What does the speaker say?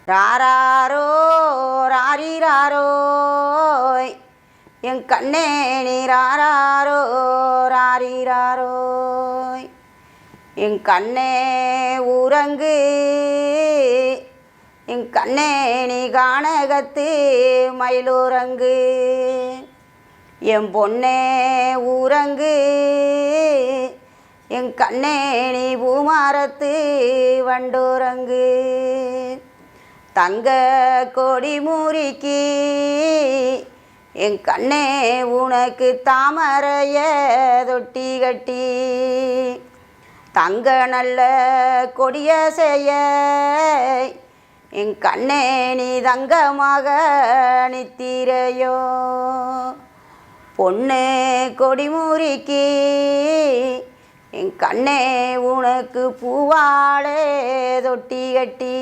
ராராரோ ராரிராரோ என் கண்ணே நீ ராராரோ ராரிராரோ என் கண்ணே ஊரங்கு என் கண்ணே நீ கானகத்து மயிலூரங்கு என் பொண்ணே ஊரங்கு என் கண்ணே நீ பூமாரத்து வண்டூரங்கு தங்க கொடி மூரிக்கு என் கண்ணே உனக்கு தாமரைய தொட்டி கட்டி தங்க நல்ல கொடிய செய்ய என் கண்ணே நீ தங்கமாக நித்திரையோ பொண்ணு கொடி மூரிக்கு என் கண்ணே உனக்கு பூவாளே தொட்டி கட்டி